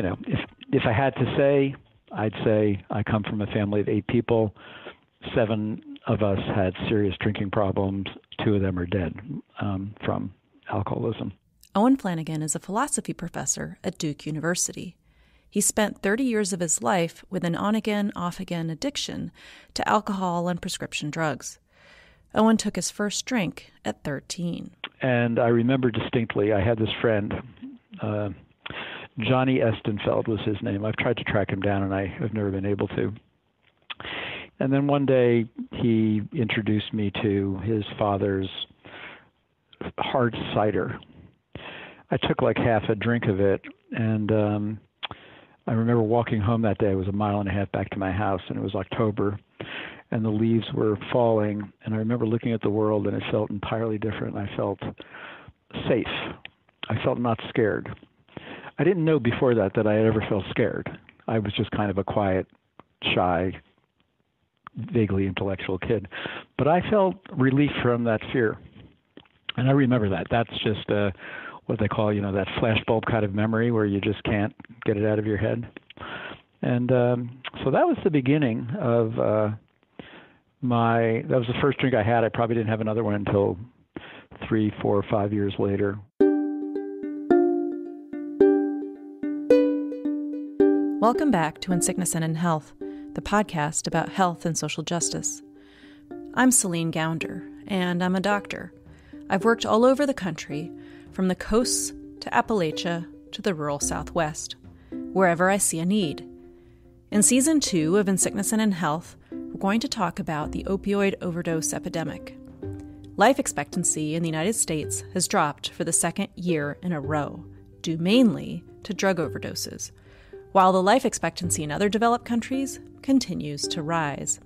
if I had to say, I'd say I come from a family of 8 people. 7 of us had serious drinking problems. 2 of them are dead from alcoholism. Owen Flanagan is a philosophy professor at Duke University. He spent 30 years of his life with an on-again, off-again addiction to alcohol and prescription drugs. Owen took his first drink at 13. And I remember distinctly, I had this friend, Johnny Estenfeld was his name. I've tried to track him down, and I have never been able to. And then one day, he introduced me to his father's Hart cider. I took like half a drink of it, and I remember walking home that day. It was a mile and a half back to my house, and it was October, and the leaves were falling. And I remember looking at the world, and it felt entirely different. I felt safe. I felt not scared. I didn't know before that I had ever felt scared. I was just kind of a quiet, shy, vaguely intellectual kid. But I felt relief from that fear. And I remember that. That's just what they call, that flashbulb kind of memory where you just can't get it out of your head. And so that was the beginning of that was the first drink I had. I probably didn't have another one until 3, 4, 5 years later. Welcome back to In Sickness and in Health, the podcast about health and social justice. I'm Céline Gounder, and I'm a doctor. I've worked all over the country, from the coasts to Appalachia to the rural Southwest, wherever I see a need. In Season 2 of In Sickness and in Health, we're going to talk about the opioid overdose epidemic. Life expectancy in the United States has dropped for the second year in a row, due mainly to drug overdoses, while the life expectancy in other developed countries continues to rise.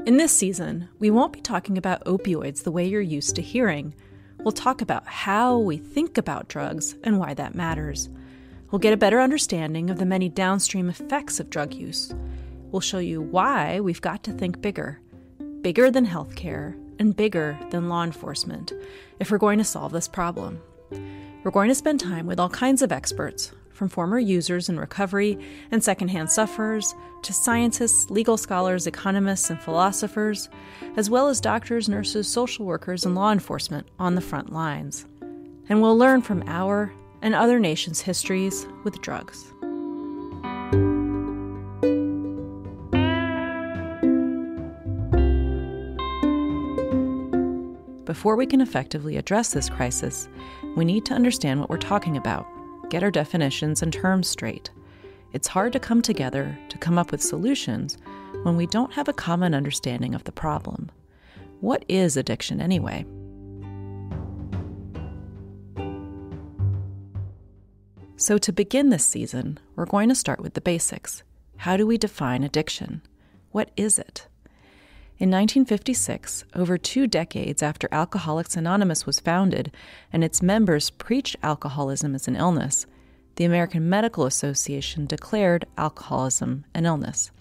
In this season, we won't be talking about opioids the way you're used to hearing. We'll talk about how we think about drugs and why that matters. We'll get a better understanding of the many downstream effects of drug use. We'll show you why we've got to think bigger than healthcare and bigger than law enforcement if we're going to solve this problem. We're going to spend time with all kinds of experts, from former users in recovery and secondhand sufferers to scientists, legal scholars, economists, and philosophers, as well as doctors, nurses, social workers, and law enforcement on the front lines. And we'll learn from our and other nations' histories with drugs. Before we can effectively address this crisis, we need to understand what we're talking about, get our definitions and terms straight. It's hard to come together to come up with solutions when we don't have a common understanding of the problem. What is addiction anyway? So to begin this season, we're going to start with the basics. How do we define addiction? What is it? In 1956, over 2 decades after Alcoholics Anonymous was founded and its members preached alcoholism as an illness, the American Medical Association declared alcoholism an illness.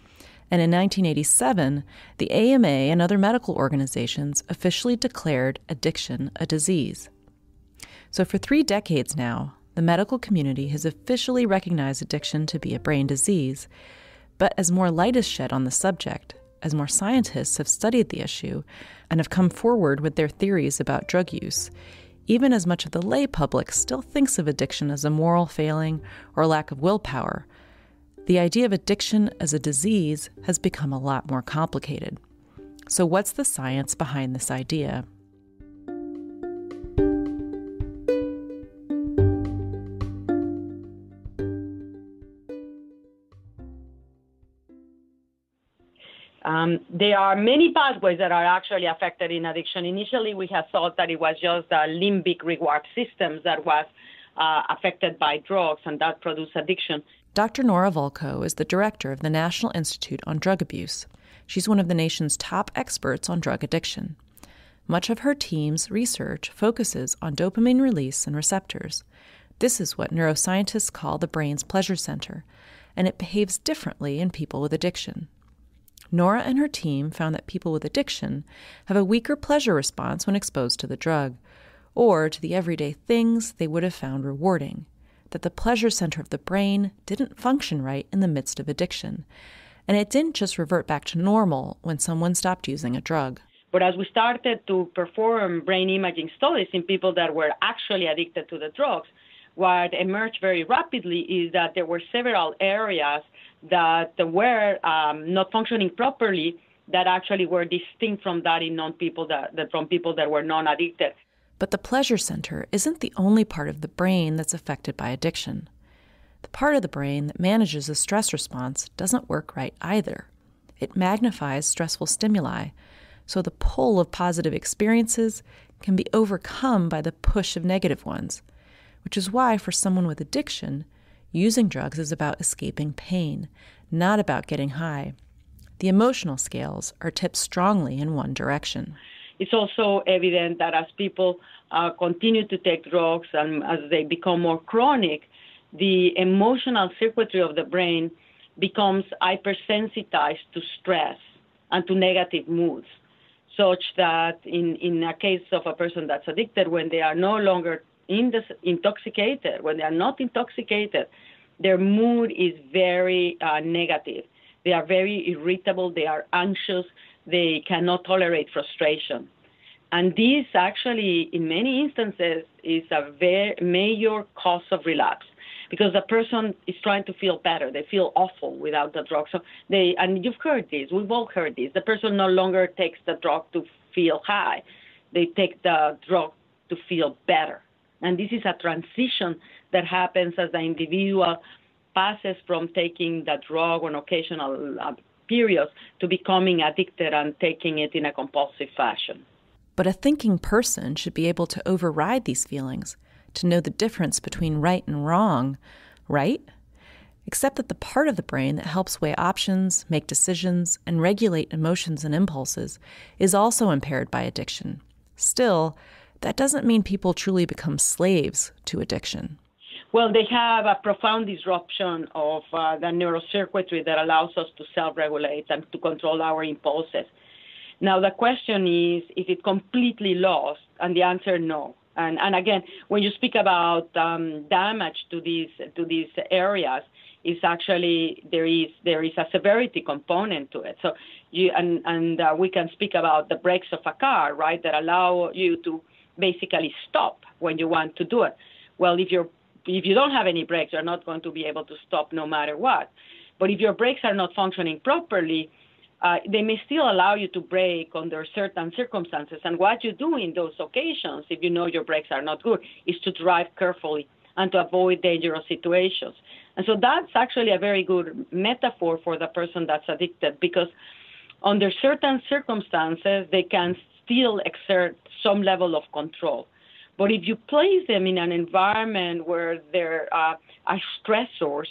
And in 1987, the AMA and other medical organizations officially declared addiction a disease. So for 3 decades now, the medical community has officially recognized addiction to be a brain disease. But as more light is shed on the subject, as more scientists have studied the issue and have come forward with their theories about drug use, even as much of the lay public still thinks of addiction as a moral failing or lack of willpower, the idea of addiction as a disease has become a lot more complicated. So what's the science behind this idea? There are many pathways that are actually affected in addiction. Initially, we had thought that it was just the limbic reward systems that was affected by drugs, and that produced addiction. Dr. Nora Volkow is the director of the National Institute on Drug Abuse. She's one of the nation's top experts on drug addiction. Much of her team's research focuses on dopamine release and receptors. This is what neuroscientists call the brain's pleasure center, and it behaves differently in people with addiction. Nora and her team found that people with addiction have a weaker pleasure response when exposed to the drug, or to the everyday things they would have found rewarding, that the pleasure center of the brain didn't function right in the midst of addiction, and it didn't just revert back to normal when someone stopped using a drug. But as we started to perform brain imaging studies in people that were actually addicted to the drugs, what emerged very rapidly is that there were several areas that were not functioning properly that actually were distinct from that in people that were non-addicted. But the pleasure center isn't the only part of the brain that's affected by addiction. The part of the brain that manages the stress response doesn't work right either. It magnifies stressful stimuli, so the pull of positive experiences can be overcome by the push of negative ones, which is why for someone with addiction, using drugs is about escaping pain, not about getting high. The emotional scales are tipped strongly in one direction. It's also evident that as people continue to take drugs and as they become more chronic, the emotional circuitry of the brain becomes hypersensitized to stress and to negative moods, such that in a case of a person that's addicted, when they are no longer intoxicated, when they are not intoxicated, their mood is very negative. They are very irritable, they are anxious, they cannot tolerate frustration. And this actually, in many instances, is a very major cause of relapse because the person is trying to feel better. They feel awful without the drug. So and you've heard this, we've all heard this. The person no longer takes the drug to feel high. They take the drug to feel better. And this is a transition that happens as the individual passes from taking the drug on occasional periods to becoming addicted and taking it in a compulsive fashion. But a thinking person should be able to override these feelings, to know the difference between right and wrong, right? Except that the part of the brain that helps weigh options, make decisions, and regulate emotions and impulses is also impaired by addiction. Still, that doesn't mean people truly become slaves to addiction. Well, they have a profound disruption of the neurocircuitry that allows us to self-regulate and to control our impulses. Now, the question is it completely lost? And the answer, no. And again, when you speak about damage to these areas, is actually there is a severity component to it. So we can speak about the brakes of a car, right, that allow you to basically stop when you want to do it. Well, if you don't have any brakes, you're not going to be able to stop no matter what. But if your brakes are not functioning properly, they may still allow you to brake under certain circumstances. And what you do in those occasions, if you know your brakes are not good, is to drive carefully and to avoid dangerous situations. And so that's actually a very good metaphor for the person that's addicted, because under certain circumstances, they can still exert some level of control. But if you place them in an environment where there are stressors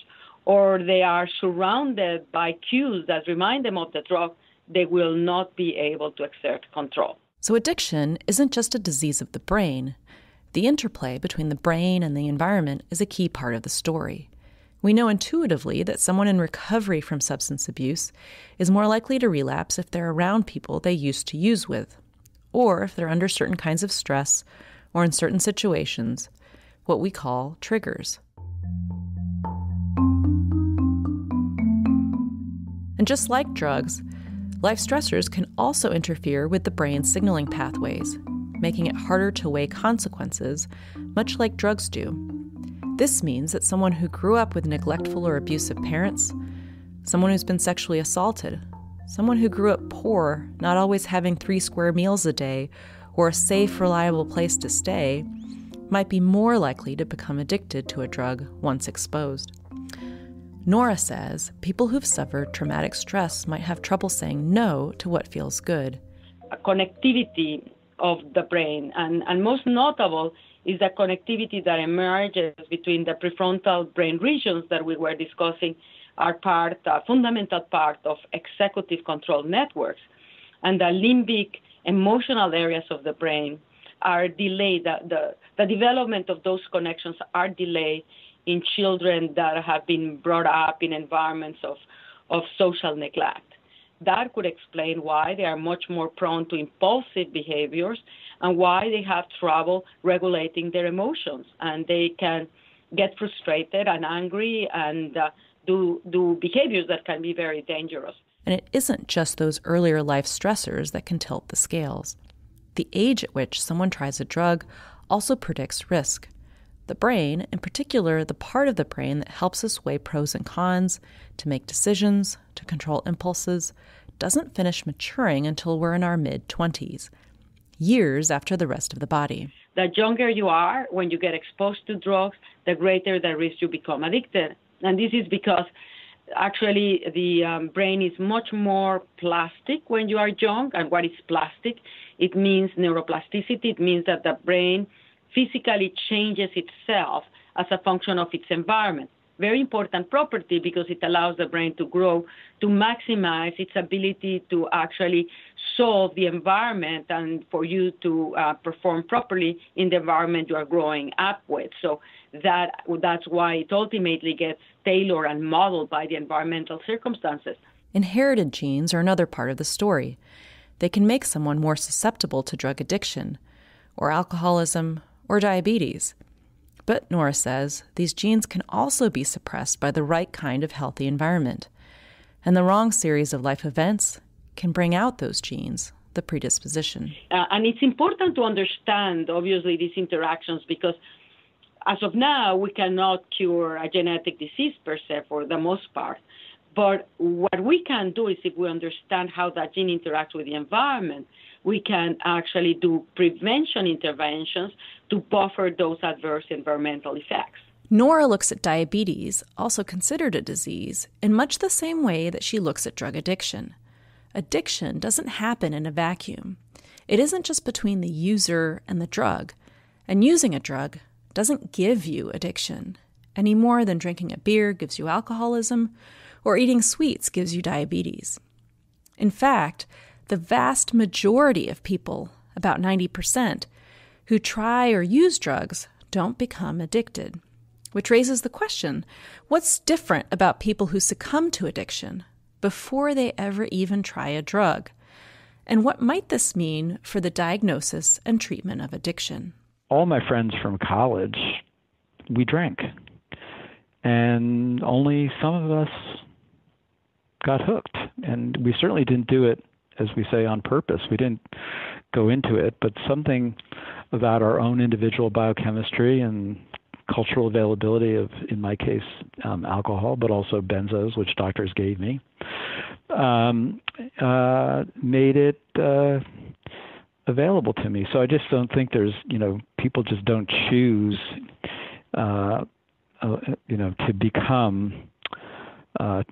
or they are surrounded by cues that remind them of the drug, they will not be able to exert control. So addiction isn't just a disease of the brain. The interplay between the brain and the environment is a key part of the story. We know intuitively that someone in recovery from substance abuse is more likely to relapse if they're around people they used to use with, or if they're under certain kinds of stress or in certain situations, what we call triggers. And just like drugs, life stressors can also interfere with the brain's signaling pathways, making it harder to weigh consequences, much like drugs do. This means that someone who grew up with neglectful or abusive parents, someone who's been sexually assaulted, someone who grew up poor, not always having 3 square meals a day or a safe, reliable place to stay, might be more likely to become addicted to a drug once exposed. Nora says people who've suffered traumatic stress might have trouble saying no to what feels good. A connectivity of the brain, and most notable is the connectivity that emerges between the prefrontal brain regions that we were discussing are fundamental part of executive control networks. And the limbic emotional areas of the brain are delayed. The development of those connections are delayed in children that have been brought up in environments of social neglect. that could explain why they are much more prone to impulsive behaviors and why they have trouble regulating their emotions. And they can get frustrated and angry and do behaviors that can be very dangerous. And it isn't just those earlier life stressors that can tilt the scales. The age at which someone tries a drug also predicts risk. The brain, in particular the part of the brain that helps us weigh pros and cons, to make decisions, to control impulses, doesn't finish maturing until we're in our mid-20s, years after the rest of the body. The younger you are when you get exposed to drugs, the greater the risk you become addicted. And this is because actually the brain is much more plastic when you are young. And what is plastic? It means neuroplasticity. It means that the brain physically changes itself as a function of its environment. Very important property because it allows the brain to grow, to maximize its ability to actually solve the environment and for you to perform properly in the environment you are growing up with. So that's why it ultimately gets tailored and modeled by the environmental circumstances. Inherited genes are another part of the story. They can make someone more susceptible to drug addiction, or alcoholism, or diabetes. But Nora says these genes can also be suppressed by the right kind of healthy environment. And the wrong series of life events can bring out those genes, the predisposition. And it's important to understand, obviously, these interactions because as of now, we cannot cure a genetic disease per se for the most part. But what we can do is if we understand how that gene interacts with the environment, we can actually do prevention interventions to buffer those adverse environmental effects. Nora looks at diabetes, also considered a disease, in much the same way that she looks at drug addiction. Addiction doesn't happen in a vacuum. It isn't just between the user and the drug. And using a drug doesn't give you addiction, any more than drinking a beer gives you alcoholism or eating sweets gives you diabetes. In fact, the vast majority of people, about 90%, who try or use drugs don't become addicted, which raises the question, what's different about people who succumb to addiction before they ever even try a drug? And what might this mean for the diagnosis and treatment of addiction? All my friends from college, we drank. And only some of us got hooked. And we certainly didn't do it, as we say, on purpose. We didn't go into it, but something about our own individual biochemistry and cultural availability of, in my case, alcohol, but also benzos, which doctors gave me, made it available to me. So I just don't think there's, people just don't choose, to become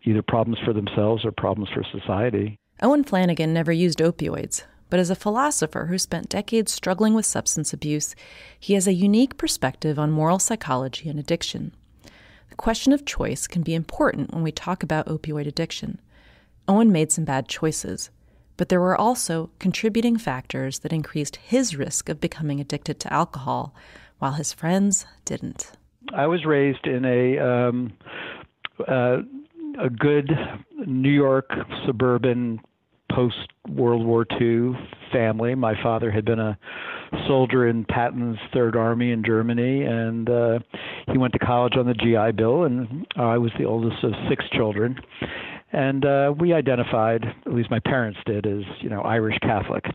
either problems for themselves or problems for society. Owen Flanagan never used opioids, but as a philosopher who spent decades struggling with substance abuse, he has a unique perspective on moral psychology and addiction. The question of choice can be important when we talk about opioid addiction. Owen made some bad choices, but there were also contributing factors that increased his risk of becoming addicted to alcohol, while his friends didn't. I was raised in a good New York suburban post-World War II family. My father had been a soldier in Patton's Third Army in Germany, and he went to college on the GI Bill, and I was the oldest of 6 children. And we identified, at least my parents did, as, Irish Catholic.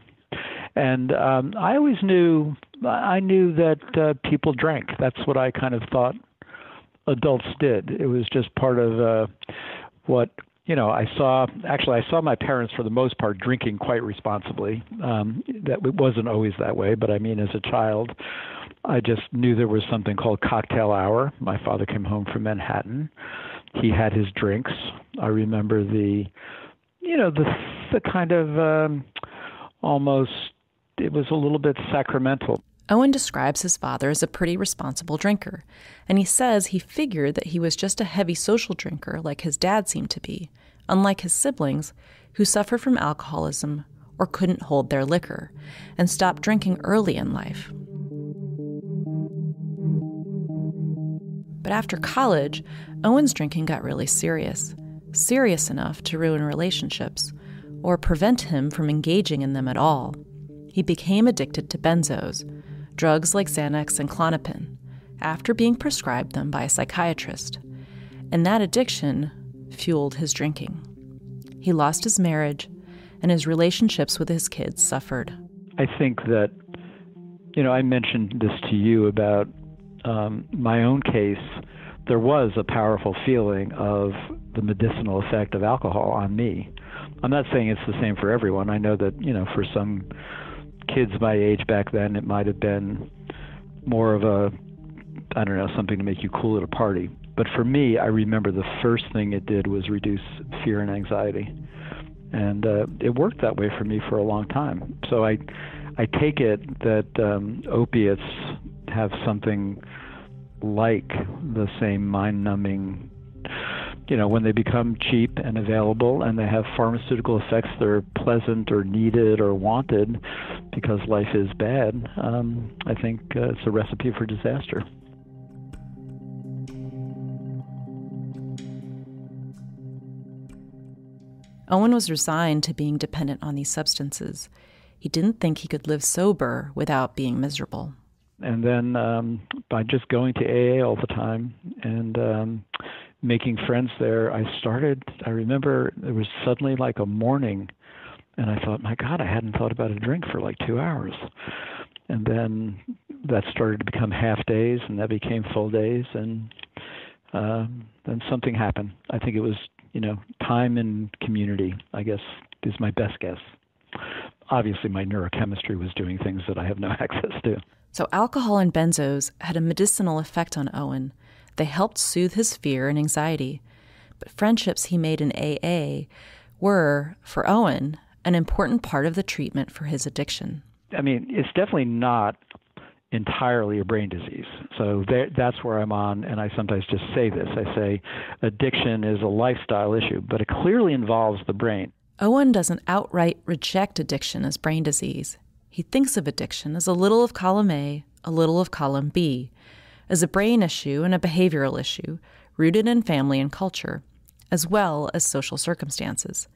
And I always knew that people drank. That's what I kind of thought adults did. It was just part of what, I saw my parents, for the most part, drinking quite responsibly. That it wasn't always that way, but I mean, as a child, I just knew there was something called cocktail hour. My father came home from Manhattan. He had his drinks. I remember the kind of almost, it was a little bit sacramental. Owen describes his father as a pretty responsible drinker, and he says he figured that he was just a heavy social drinker like his dad seemed to be, unlike his siblings who suffered from alcoholism or couldn't hold their liquor, and stopped drinking early in life. But after college, Owen's drinking got really serious enough to ruin relationships. or prevent him from engaging in them at all. He became addicted to benzos, drugs like Xanax and Klonopin, after being prescribed them by a psychiatrist. And that addiction fueled his drinking. He lost his marriage, and his relationships with his kids suffered. I think that, I mentioned this to you about my own case. There was a powerful feeling of the medicinal effect of alcohol on me. I'm not saying it's the same for everyone. I know that, for some kids my age back then, it might have been more of something to make you cool at a party. But for me, I remember the first thing it did was reduce fear and anxiety. And it worked that way for me for a long time. So I take it that opiates have something like the same mind-numbing, when they become cheap and available and they have pharmaceutical effects that are pleasant or needed or wanted because life is bad, I think it's a recipe for disaster. Owen was resigned to being dependent on these substances. He didn't think he could live sober without being miserable. And then by just going to AA all the time and making friends there, I remember there was suddenly like a morning, and I thought, my God, I hadn't thought about a drink for like 2 hours. And then that started to become half days, and that became full days, and then something happened. I think it was, time and community, I guess, is my best guess. Obviously, my neurochemistry was doing things that I have no access to. So alcohol and benzos had a medicinal effect on Owen. They helped soothe his fear and anxiety. But friendships he made in AA were, for Owen, an important part of the treatment for his addiction. I mean, it's definitely not entirely a brain disease. So that's where I'm on, and I sometimes just say this. I say addiction is a lifestyle issue, but it clearly involves the brain. Owen doesn't outright reject addiction as brain disease. He thinks of addiction as a little of column A, a little of column B, as a brain issue and a behavioral issue rooted in family and culture, as well as social circumstances.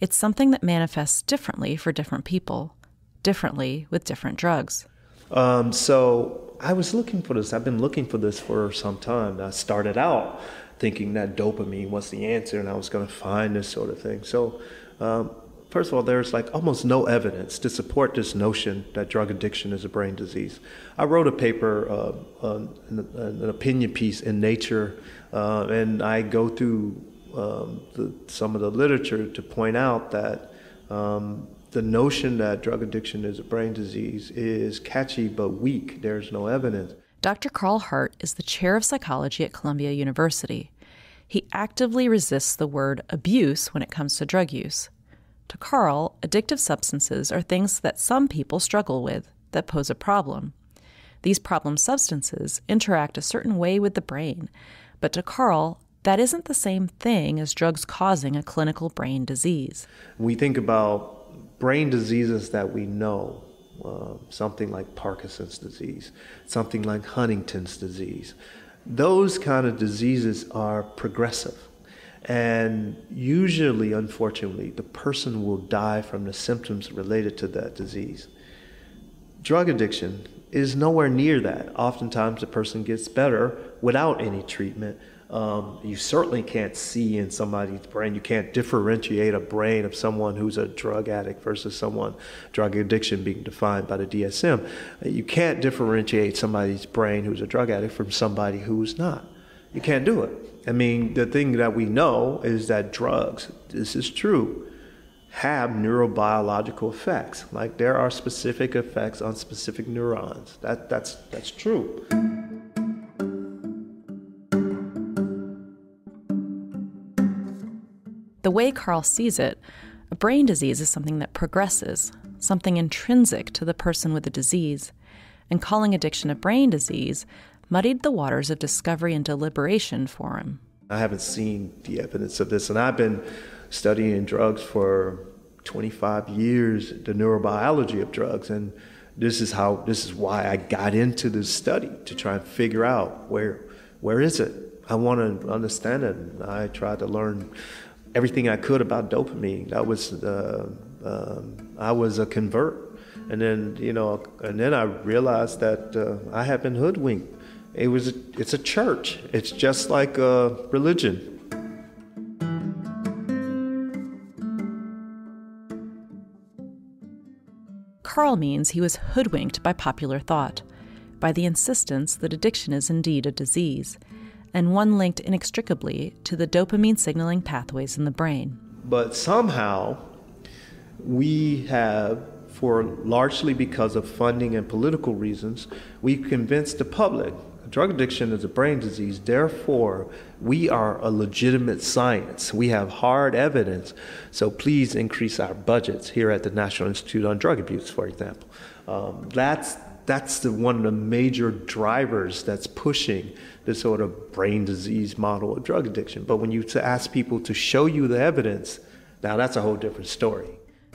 It's something that manifests differently for different people, differently with different drugs. So I was looking for this. I've been looking for this for some time. I started out thinking that dopamine was the answer and I was going to find this sort of thing. So first of all, there's like almost no evidence to support this notion that drug addiction is a brain disease. I wrote a paper, an opinion piece in Nature, and I go through some of the literature to point out that the notion that drug addiction is a brain disease is catchy but weak. There's no evidence. Dr. Carl Hart is the chair of psychology at Columbia University. He actively resists the word abuse when it comes to drug use. To Carl, addictive substances are things that some people struggle with, that pose a problem. These problem substances interact a certain way with the brain, but to Carl, that isn't the same thing as drugs causing a clinical brain disease. We think about brain diseases that we know, something like Parkinson's disease, something like Huntington's disease. Those kind of diseases are progressive. And usually, unfortunately, the person will die from the symptoms related to that disease. Drug addiction is nowhere near that. Oftentimes, the person gets better without any treatment. You certainly can't see in somebody's brain. You can't differentiate a brain of someone who's a drug addict versus someone, drug addiction being defined by the DSM. You can't differentiate somebody's brain who's a drug addict from somebody who's not. You can't do it. I mean, the thing that we know is that drugs, this is true, have neurobiological effects. Like there are specific effects on specific neurons. That's true. The way Carl sees it, a brain disease is something that progresses, something intrinsic to the person with the disease, and calling addiction a brain disease muddied the waters of discovery and deliberation for him. I haven't seen the evidence of this, and I've been studying drugs for 25 years, the neurobiology of drugs, and this is why I got into this study, to try and figure out where is it. I want to understand it. And I tried to learn everything I could about dopamine. That was I was a convert. And then I realized that I had been hoodwinked. It's a church. It's just like a religion. Carl means he was hoodwinked by popular thought, by the insistence that addiction is indeed a disease, and one linked inextricably to the dopamine signaling pathways in the brain. But somehow we have, largely because of funding and political reasons, we've convinced the public drug addiction is a brain disease. Therefore, we are a legitimate science. We have hard evidence. So please increase our budgets here at the National Institute on Drug Abuse, for example. That's one of the major drivers that's pushing this sort of brain disease model of drug addiction. But when you ask people to show you the evidence, now that's a whole different story.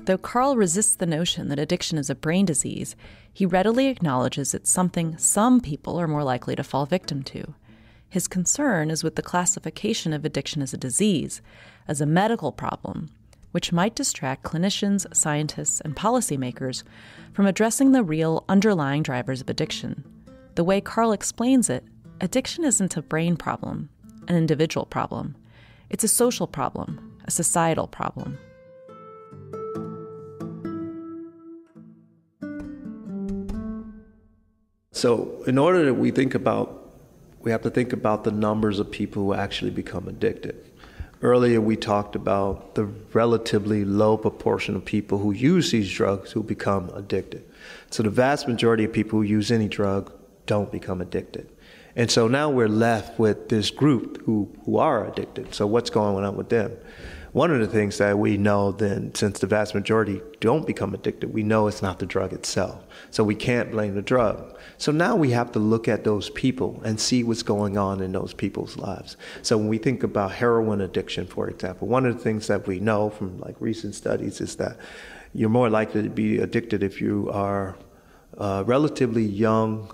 Though Carl resists the notion that addiction is a brain disease, he readily acknowledges it's something some people are more likely to fall victim to. His concern is with the classification of addiction as a disease, as a medical problem, which might distract clinicians, scientists, and policymakers from addressing the real underlying drivers of addiction. The way Carl explains it, addiction isn't a brain problem, an individual problem. It's a social problem, a societal problem. So in order that we have to think about the numbers of people who actually become addicted. Earlier we talked about the relatively low proportion of people who use these drugs who become addicted. So the vast majority of people who use any drug don't become addicted. And so now we're left with this group who are addicted. So what's going on with them? One of the things that we know then, since the vast majority don't become addicted, we know it's not the drug itself. So we can't blame the drug. So now we have to look at those people and see what's going on in those people's lives. So when we think about heroin addiction, for example, one of the things that we know from recent studies is that you're more likely to be addicted if you are relatively young,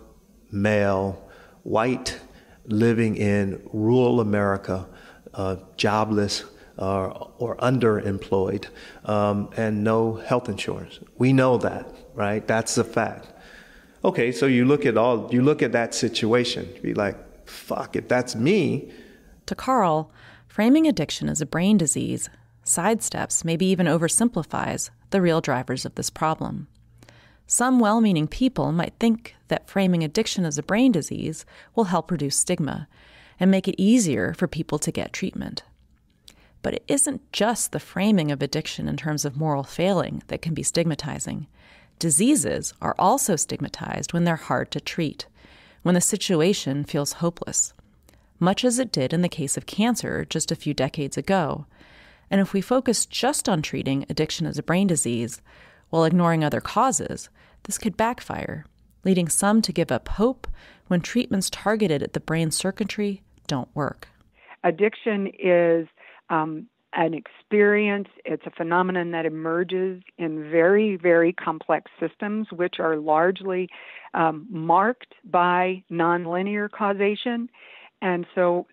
male, white, living in rural America, jobless, or underemployed, and no health insurance. We know that, right? That's a fact. Okay, so you look at that situation, you be like, fuck, if that's me. To Carl, framing addiction as a brain disease sidesteps, maybe even oversimplifies, the real drivers of this problem. Some well-meaning people might think that framing addiction as a brain disease will help reduce stigma and make it easier for people to get treatment. But it isn't just the framing of addiction in terms of moral failing that can be stigmatizing. Diseases are also stigmatized when they're hard to treat, when the situation feels hopeless, much as it did in the case of cancer just a few decades ago. And if we focus just on treating addiction as a brain disease while ignoring other causes, this could backfire, leading some to give up hope when treatments targeted at the brain circuitry don't work. Addiction is an experience. It's a phenomenon that emerges in very, very complex systems, which are largely marked by nonlinear causation. And so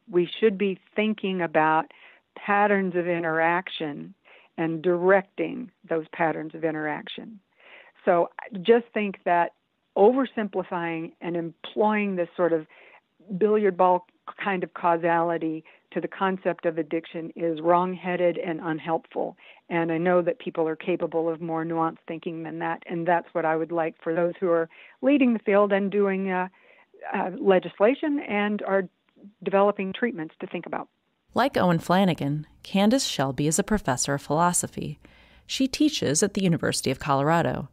we should be thinking about patterns of interaction and directing those patterns of interaction. So just think that oversimplifying and employing this sort of billiard ball kind of causality to the concept of addiction is wrong-headed and unhelpful. And I know that people are capable of more nuanced thinking than that, and that's what I would like for those who are leading the field and doing legislation and are developing treatments to think about. Like Owen Flanagan, Candice Shelby is a professor of philosophy. She teaches at the University of Colorado.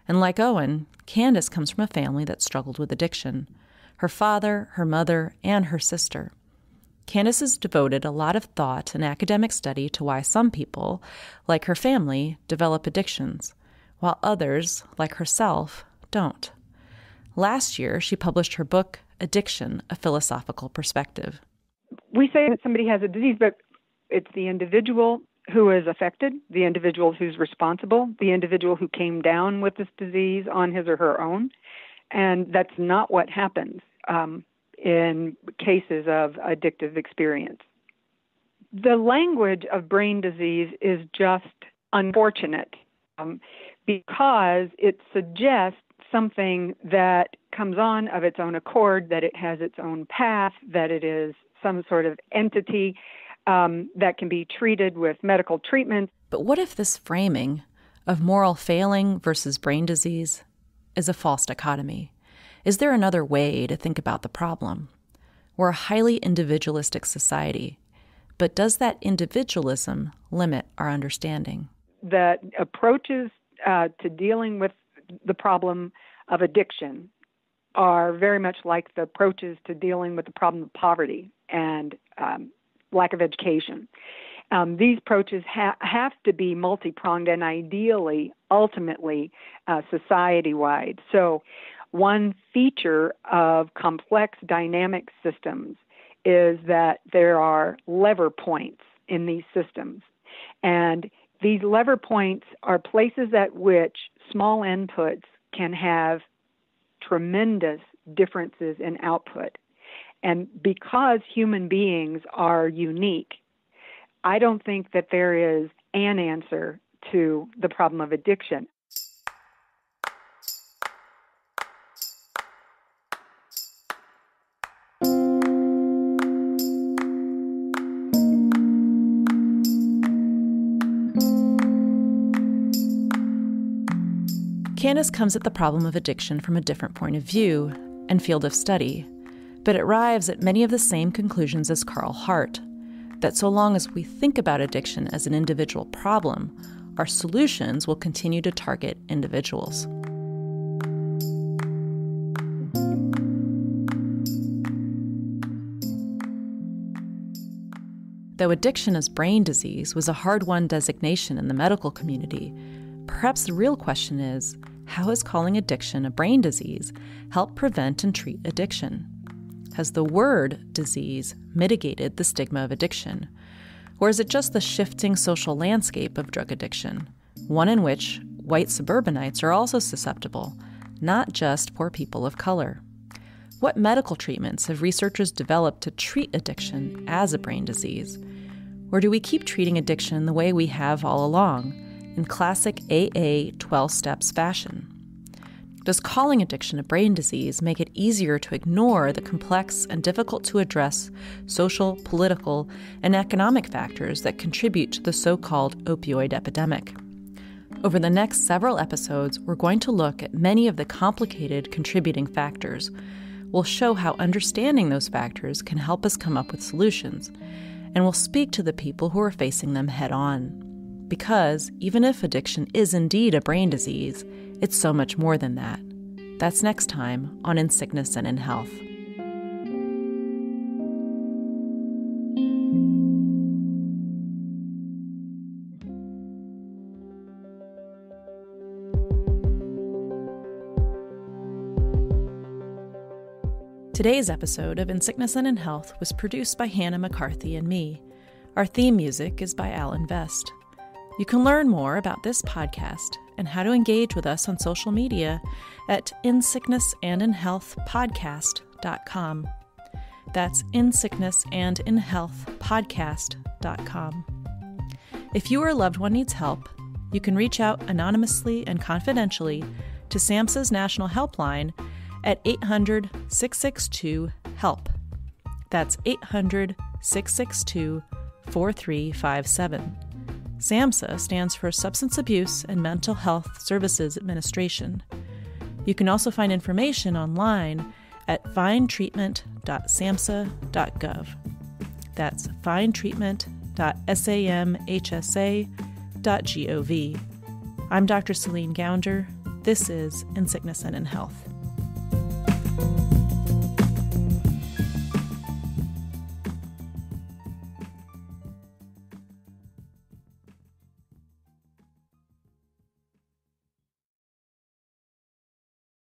And like Owen, Candice comes from a family that struggled with addiction. Her father, her mother, and her sister. Candice has devoted a lot of thought and academic study to why some people, like her family, develop addictions, while others, like herself, don't. Last year, she published her book, Addiction, A Philosophical Perspective. We say that somebody has a disease, but it's the individual who is affected, the individual who's responsible, the individual who came down with this disease on his or her own. And that's not what happens in cases of addictive experience. The language of brain disease is just unfortunate because it suggests something that comes on of its own accord, that it has its own path, that it is some sort of entity that can be treated with medical treatment. But what if this framing of moral failing versus brain disease is a false dichotomy? Is there another way to think about the problem? We're a highly individualistic society, but does that individualism limit our understanding? The approaches to dealing with the problem of addiction are very much like the approaches to dealing with the problem of poverty and lack of education. These approaches have to be multi-pronged and ideally, ultimately, society-wide. So one feature of complex dynamic systems is that there are lever points in these systems. And these lever points are places at which small inputs can have tremendous differences in output. And because human beings are unique, I don't think that there is an answer to the problem of addiction. Candice comes at the problem of addiction from a different point of view and field of study, but it arrives at many of the same conclusions as Carl Hart, that so long as we think about addiction as an individual problem, our solutions will continue to target individuals. Though addiction as brain disease was a hard-won designation in the medical community, perhaps the real question is, how has calling addiction a brain disease helped prevent and treat addiction? Has the word disease mitigated the stigma of addiction? Or is it just the shifting social landscape of drug addiction, one in which white suburbanites are also susceptible, not just poor people of color? What medical treatments have researchers developed to treat addiction as a brain disease? Or do we keep treating addiction the way we have all along, in classic AA 12 steps fashion? Does calling addiction a brain disease make it easier to ignore the complex and difficult to address social, political, and economic factors that contribute to the so-called opioid epidemic? Over the next several episodes, we're going to look at many of the complicated contributing factors. We'll show how understanding those factors can help us come up with solutions, and we'll speak to the people who are facing them head-on. Because even if addiction is indeed a brain disease, it's so much more than that. That's next time on In Sickness and in Health. Today's episode of In Sickness and in Health was produced by Hannah McCarthy and me. Our theme music is by Alan Vest. You can learn more about this podcast and how to engage with us on social media at insicknessandinhealthpodcast.com. That's insicknessandinhealthpodcast.com. If you or a loved one needs help, you can reach out anonymously and confidentially to SAMHSA's national helpline at 800-662-HELP. That's 800-662-4357. SAMHSA stands for Substance Abuse and Mental Health Services Administration. You can also find information online at findtreatment.samhsa.gov. That's findtreatment.samhsa.gov. I'm Dr. Céline Gounder. This is In Sickness and in Health.